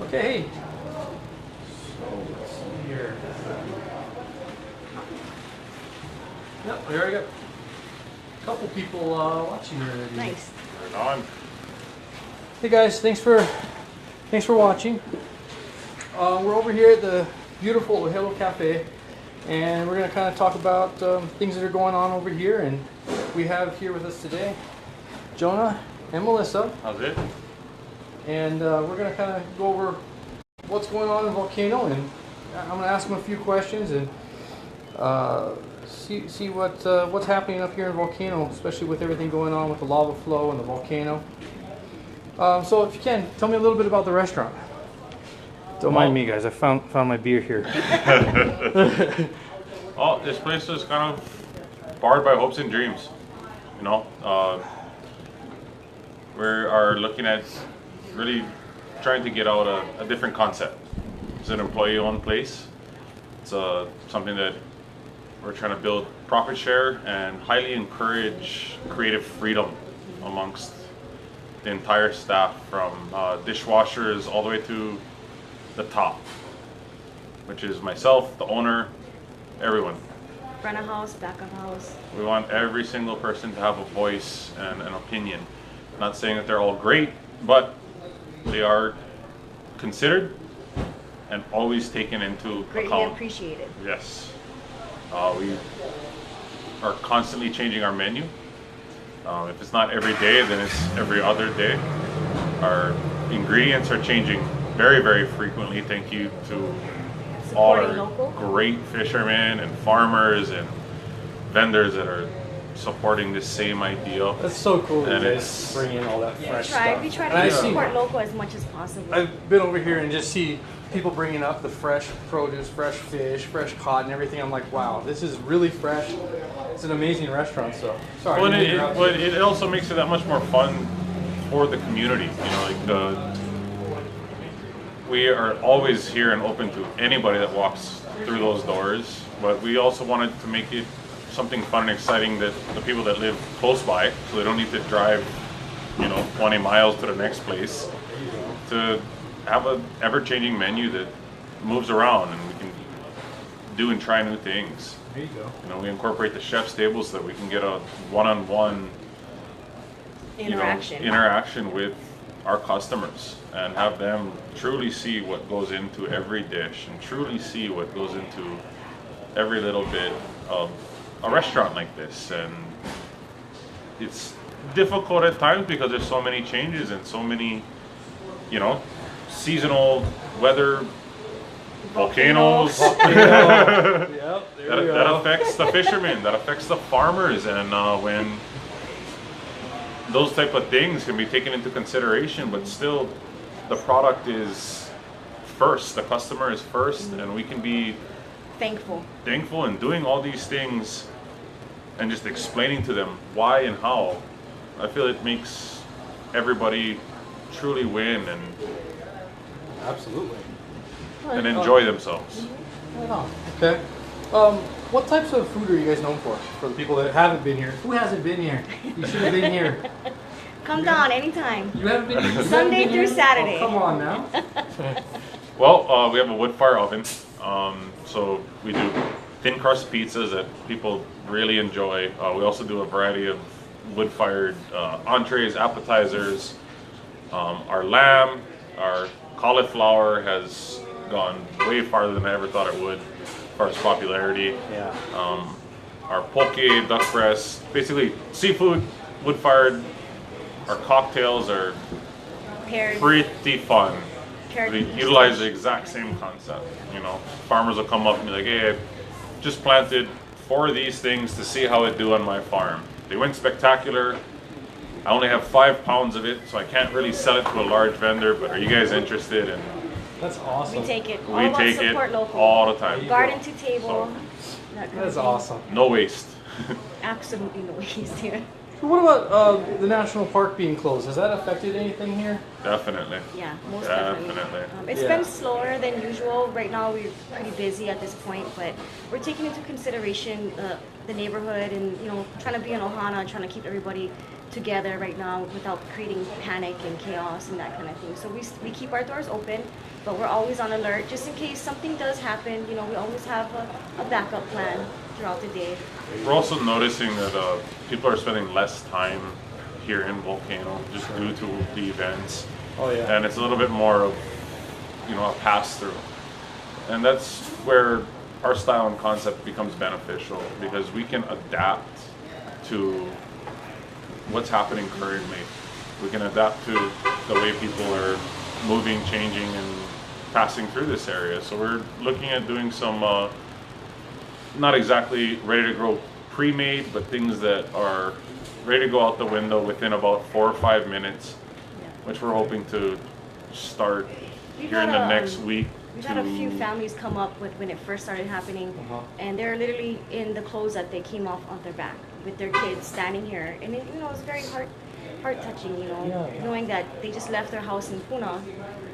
Okay. So let's see here. Yep, we already got a couple people watching here already. Nice. Right on. Hey guys, thanks for watching. We're over here at the beautiful Ohelo Cafe, and we're going to kind of talk about things that are going on over here. And we have here with us today Jonah and Melissa. How's it? And we're going to kind of go over what's going on in Volcano, and I'm going to ask them a few questions and see what's happening up here in Volcano, especially with everything going on with the lava flow and the volcano. So if you can, tell me a little bit about the restaurant. Don't mind me, guys. I found my beer here. Well, this place is kind of barred by hopes and dreams. You know, we are looking at really trying to get out a different concept. It's an employee-owned place. It's something that we're trying to build profit share and highly encourage creative freedom amongst the entire staff, from dishwashers all the way to the top, which is myself, the owner, everyone. Front of house, back of house. We want every single person to have a voice and an opinion. Not saying that they're all great, but they are considered and always taken into Greatly account. appreciated. Yes. We are constantly changing our menu. If it's not every day, then it's every other day. Our ingredients are changing very, very frequently. Thank you to all Supporting our local. great fishermen and farmers and vendors that are supporting this same ideal. That's so cool that And you it's- guys bring in all that fresh stuff. We try And I've to seen- support local as much as possible. I've been over here and just see people bringing up the fresh produce, fresh fish, fresh cod and everything. I'm like, wow, this is really fresh. It's an amazing restaurant. So sorry. Well, I didn't interrupt you. but it also makes it that much more fun for the community. You know, like we are always here and open to anybody that walks through those doors. But we also wanted to make it something fun and exciting that the people that live close by, so they don't need to drive, 20 miles to the next place, to have a ever-changing menu that moves around and we can do and try new things. There you go. We incorporate the chef's table so that we can get a one-on-one interaction with our customers and have them truly see what goes into every dish and truly see what goes into every little bit of a restaurant like this. And it's difficult at times because there's so many changes and so many, seasonal weather, volcanoes. Yep, there we That go. affects the fishermen, that affects the farmers, and when those type of things can be taken into consideration, but still the product is first, the customer is first, and we can be Thankful. and doing all these things and just explaining to them why and how. I feel it makes everybody truly win and Absolutely. enjoy themselves. Right on. Okay. What types of food are you guys known for the people that haven't been here? Who hasn't been here? You should have been here. Come down anytime. You haven't been here? Sunday through Saturday. Oh, come on now. Well, we have a wood fire oven, so we do thin crust pizzas that people really enjoy. We also do a variety of wood fired entrees, appetizers. Our lamb, our cauliflower has gone way farther than I ever thought it would as far as popularity. Yeah. Our poke, duck breast, basically seafood, wood fired. Our cocktails are Paired. pretty fun. Paired We with utilize the exact same concept. Farmers will come up and be like, "Hey, I just planted 4 of these things to see how it do on my farm. They went spectacular. I only have 5 pounds of it, so I can't really sell it to a large vendor, but are you guys interested?" And That's awesome. We take it. All we about take it support local. all the time. Garden to table. So- that kind That's of thing. awesome. No waste. Absolutely no waste here. So what about the national park being closed? Has that affected anything here? Definitely. Yeah, most Definitely. definitely. It's Yeah. been slower than usual. Right now we're pretty busy at this point, but we're taking into consideration the neighborhood and trying to be an ohana, trying to keep everybody together right now without creating panic and chaos and that kind of thing. So we keep our doors open, but we're always on alert just in case something does happen. You know, we always have a backup plan throughout the day. We're also noticing that people are spending less time here in Volcano just due to the events. Oh yeah. And it's a little bit more of, you know, a pass-through. And that's where our style and concept becomes beneficial because we can adapt to what's happening currently. We can adapt to the way people are moving, changing, and passing through this area. So we're looking at doing some, not exactly ready to go pre-made, but things that are ready to go out the window within about 4 or 5 minutes, which we're hoping to start here in the next week. We've had a few families come up with when it first started happening, and they're literally in the clothes that they came off on their back with their kids standing here, and it, you know, it's very heart touching, you know, knowing that they just left their house in Puna,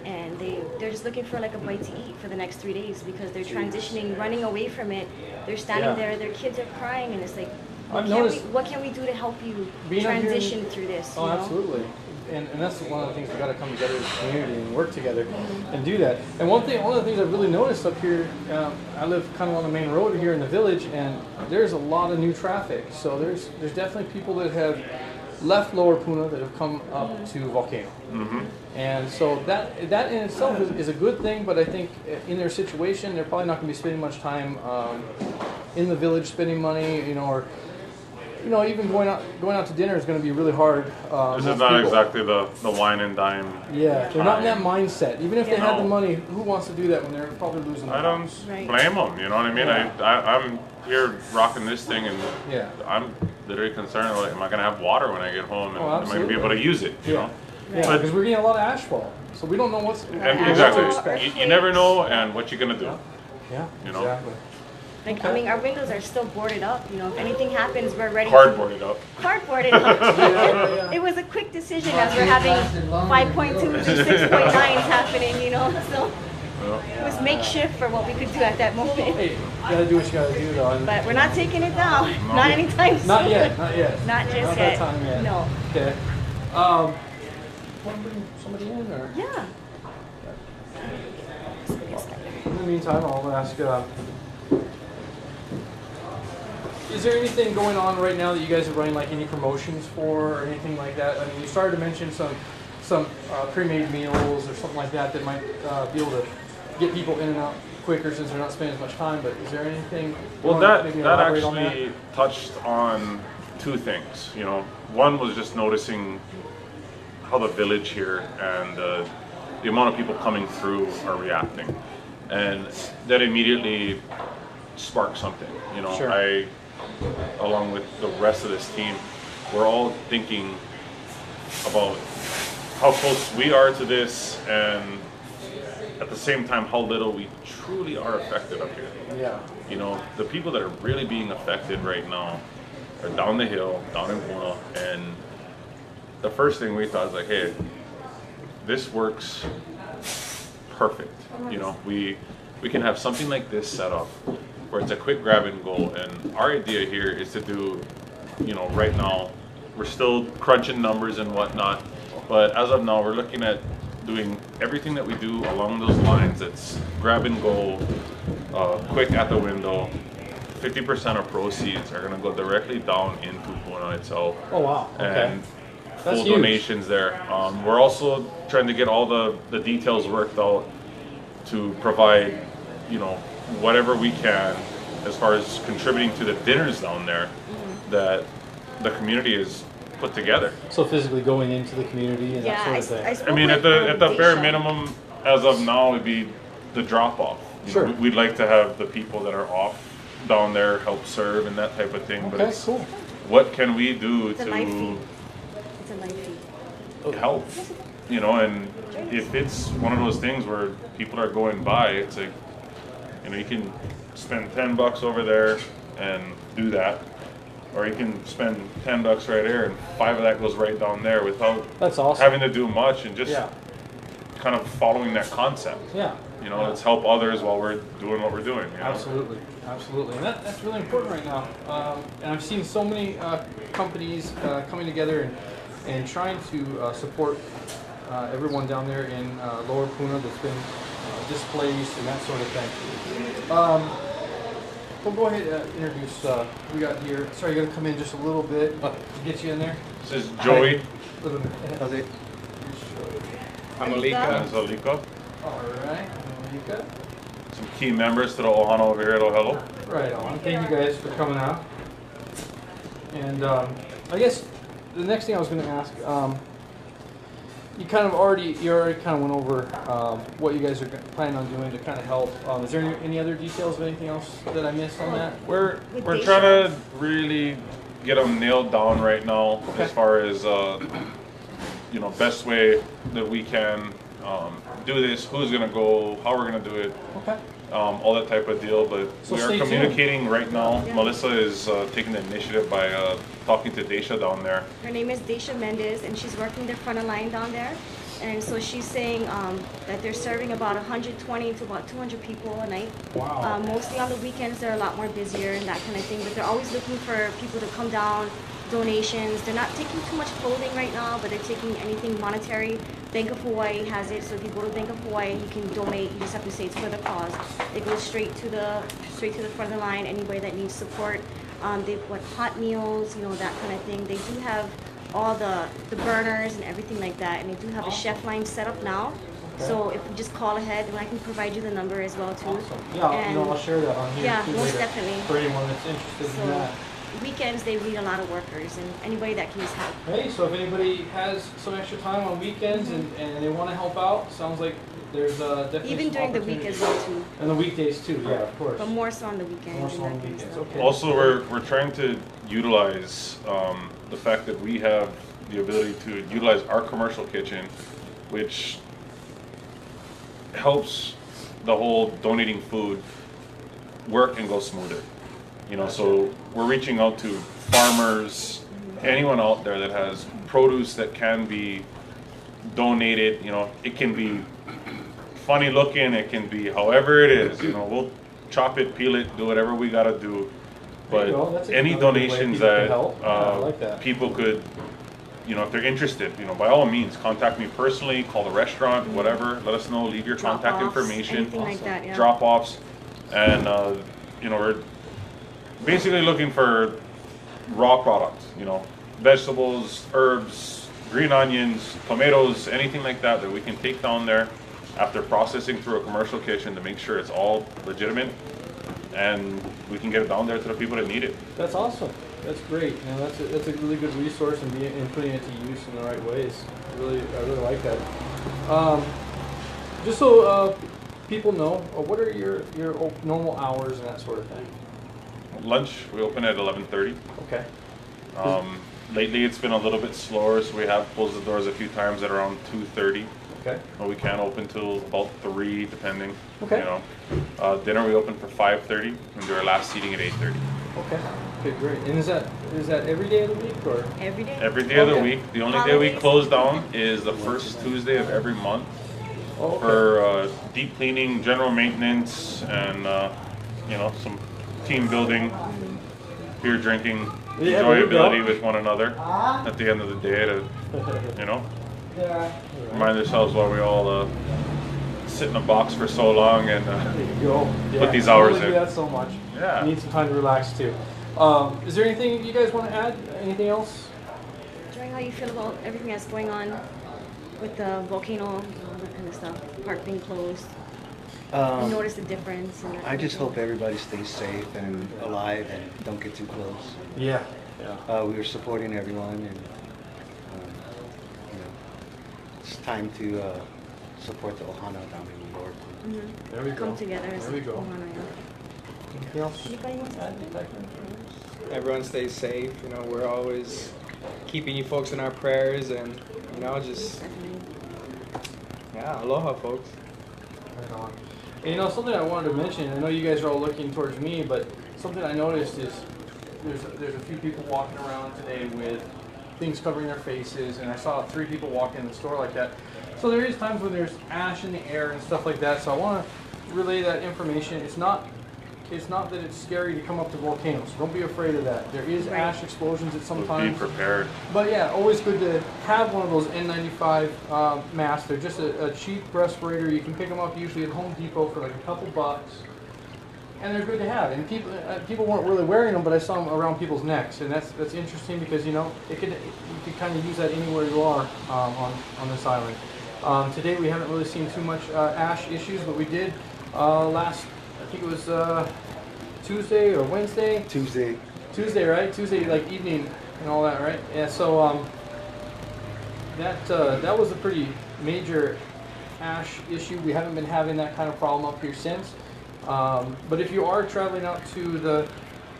and they're just looking for like a bite to eat for the next 3 days because they're transitioning, running away from it. They're standing there, their kids are crying, and it's like, what can we do to help you transition through this? Oh, absolutely. And that's one of the things we got to come together as a community and work together and do that. And one of the things I've really noticed up here, I live kind of on the main road here in the village, and there's a lot of new traffic. So there's definitely people that have left Lower Puna that have come up to Volcano. And so that in itself is a good thing, but I think in their situation, they're probably not going to be spending much time in the village, spending money, you know, or even going out to dinner is going to be really hard. This is not exactly the wine and dime. Yeah, they're not in that mindset. Even if they had the money, who wants to do that when they're probably losing? I don't blame them. You know what I mean? I'm here rocking this thing, and I'm literally concerned. Like, am I going to have water when I get home? And am I going to be able to use it? You know? Yeah, because we're getting a lot of asphalt, so we don't know what's exactly. You never know, and what you're going to do. Yeah, you know? Exactly. Like, I mean, our windows are still boarded up. You know, if anything happens, we're ready. Cardboarded up. Cardboarded up. It was a quick decision as we're having 5.2 to 6.9s happening. You know, so it was makeshift for what we could do at that moment. Hey, you gotta do what you gotta do, though. But we're not taking it down. Not anytime soon. Not yet. Not yet. Not just not yet. That time yet. No. Okay. Want to bring somebody in, or? Yeah. In the meantime, I'll ask. Is there anything going on right now that you guys are running, like any promotions for, or anything like that? I mean, you started to mention some pre-made meals or something like that might be able to get people in and out quicker since they're not spending as much time. But is there anything? Well, that actually touched on 2 things. You know, one was just noticing how the village here and the amount of people coming through are reacting, and that immediately sparked something. You know, Sure. Along with the rest of this team, we're all thinking about how close we are to this, and at the same time how little we truly are affected up here. Yeah. You know, the people that are really being affected right now are down the hill, down in Puna, and the first thing we thought is like, hey, this works perfect. You know, we can have something like this set up where it's a quick grab and go, and our idea here is to do, you know, right now we're still crunching numbers and whatnot, but as of now we're looking at doing everything that we do along those lines. It's grab and go, quick at the window. 50% of proceeds are going to go directly down into Puna itself. Oh wow! Okay. And full donations there. We're also trying to get all the details worked out to provide, you know, whatever we can as far as contributing to the dinners down there that the community is put together. So physically going into the community and that sort of thing. I mean, at the bare minimum, as of now, would be the drop off. Sure. We'd like to have the people that are off down there help serve and that type of thing. But it's cool. What can we do It's a life feed. It's a life feed. Help? You know, and if it's one of those things where people are going by, it's like, you know, you can spend $10 over there and do that, or you can spend $10 right there and 5 of that goes right down there without That's awesome. having to do much and just kind of following that concept. Yeah. You know, let's help others while we're doing what we're doing. You know? Absolutely, absolutely, and that's really important right now. And I've seen so many companies coming together and trying to support everyone down there in Lower Puna that's been displaced and that sort of thing. We'll go ahead and introduce. We got here. Sorry, you got to come in just a little bit to get you in there. This is Joey. How's it? I'm Alika. This is Alika. All right, Malika. Some key members to the Ohana over here at Ohelo. Right on. Thank you guys for coming out. And I guess the next thing I was going to ask, you already kind of went over what you guys are planning on doing to kind of help. Is there any other details of anything else that I missed on that? We're trying to really get them nailed down right now, Okay. as far as you know, best way that we can do this, who's gonna go, how we're gonna do it, Okay. all that type of deal. But So we are stay tuned. communicating right now. Yeah. Melissa is taking the initiative by talking to Daisha down there. Her name is Daisha Mendez, and she's working the front of line down there. And so she's saying that they're serving about 120 to about 200 people a night. Wow. Mostly on the weekends, they're a lot more busier and that kind of thing. But they're always looking for people to come down, donations. They're not taking too much clothing right now, but they're taking anything monetary. Bank of Hawaii has it, so if you go to Bank of Hawaii, you can donate. You just have to say it's for the cause. It goes straight to the front of the line. Anybody that needs support, they put hot meals, you know, that kind of thing. They do have all the burners and everything like that, and they do have a chef line set up now. Okay. So if you just call ahead, and I can provide you the number as well too. Awesome. Yeah, And I'll share that on here yeah, too most later definitely. for anyone that's interested in So that. weekends they need a lot of workers, and anybody that can use help. Hey, so if anybody has some extra time on weekends and they want to help out, sounds like there's definitely Even some during the week opportunities. as well too, And the weekdays too, yeah, of course. but more so on the weekends. More so and on that kind of weekends, stuff. okay. Also, we're trying to utilize the fact that we have the ability to utilize our commercial kitchen, which helps the whole donating food work and go smoother. You know, so we're reaching out to farmers, anyone out there that has produce that can be donated. You know, it can be funny looking, it can be however it is. You know, we'll chop it, peel it, do whatever we gotta do. There you But go. That's any another good way donations people can that help. Yeah, I like that. people could, you know, if they're interested, you know, by all means, contact me personally, call the restaurant, whatever. Let us know, leave your contact Drop-offs, information, anything like that, yeah. drop-offs, and you know, we're basically looking for raw products. You know, vegetables, herbs, green onions, tomatoes, anything like that that we can take down there after processing through a commercial kitchen to make sure it's all legitimate, and we can get it down there to the people that need it. That's awesome. That's great. You know, that's a really good resource and putting it to use in the right ways. I really like that. Just so people know, what are your normal hours and that sort of thing? Lunch, we open at 11:30. Okay. Lately, it's been a little bit slower, so we have closed the doors a few times at around 2:30. Okay. But we can open till about 3, depending. Okay. You know, dinner we open for 5:30 and do our last seating at 8:30. Okay. Okay, great. And is that every day of the week or? Every day. Every day of the Okay. week. The only day we Holidays. close down is the first Tuesday of every month Oh, okay. for deep cleaning, general maintenance, and you know, some team building, beer drinking, Yeah, there you go. enjoyability with one another at the end of the day to, you know, remind ourselves why we all sit in a box for so long and There you go. Put these hours totally in. do that so much. Yeah. You need some time to relax too. Is there anything you guys want to add? Anything else? Joy, how you feel about everything that's going on with the volcano and all that kind of stuff? Park being closed. You notice the difference. And that I kind just of hope thing? everybody stays safe and alive and don't get too close. Yeah. Yeah. We are supporting everyone, and you know, it's time to support the Ohana down in New York. There we go. Come together as There we a go. Ohana, yeah. Anything else? Anybody wants to add? Everyone stays safe. You know, we're always keeping you folks in our prayers, and you know, just Definitely. yeah, aloha, folks. Right on. And, you know, something I wanted to mention, I know you guys are all looking towards me, but something I noticed is there's a few people walking around today with things covering their faces, and I saw 3 people walk in the store like that. So there is times when there's ash in the air and stuff like that. So I want to relay that information. It's not that it's scary to come up to volcanoes. Don't be afraid of that. There is ash explosions at some Be times. prepared. But yeah, always good to have one of those N95 masks. They're just a cheap respirator. You can pick them up usually at Home Depot for like a couple bucks. And they're good to have. And people weren't really wearing them, but I saw them around people's necks. And that's interesting because, you know, you could kind of use that anywhere you are on this island. Today we haven't really seen too much ash issues, but we did last, I think it was Tuesday or Wednesday? Tuesday. Tuesday, right? Tuesday, like evening and all that, right? Yeah, so that was a pretty major ash issue. We haven't been having that kind of problem up here since. But if you are traveling out to the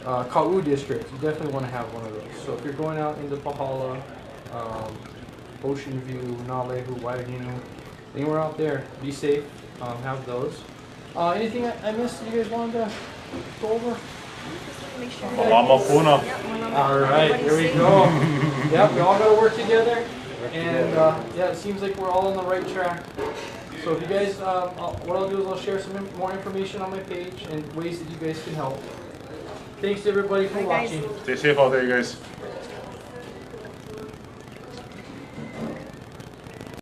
Ka'u district, you definitely want to have one of those. So if you're going out into Pahala, Ocean View, Nalehu, Waihinu, anywhere out there, be safe, have those. Anything I missed that you guys wanted to go over? Make sure Malama Puna. All right, here we go. Yep, we all got to work together. And yeah, it seems like we're all on the right track. So if you guys, what I'll do is I'll share some more information on my page and ways that you guys can help. Thanks to everybody for watching. Stay safe out there, you guys.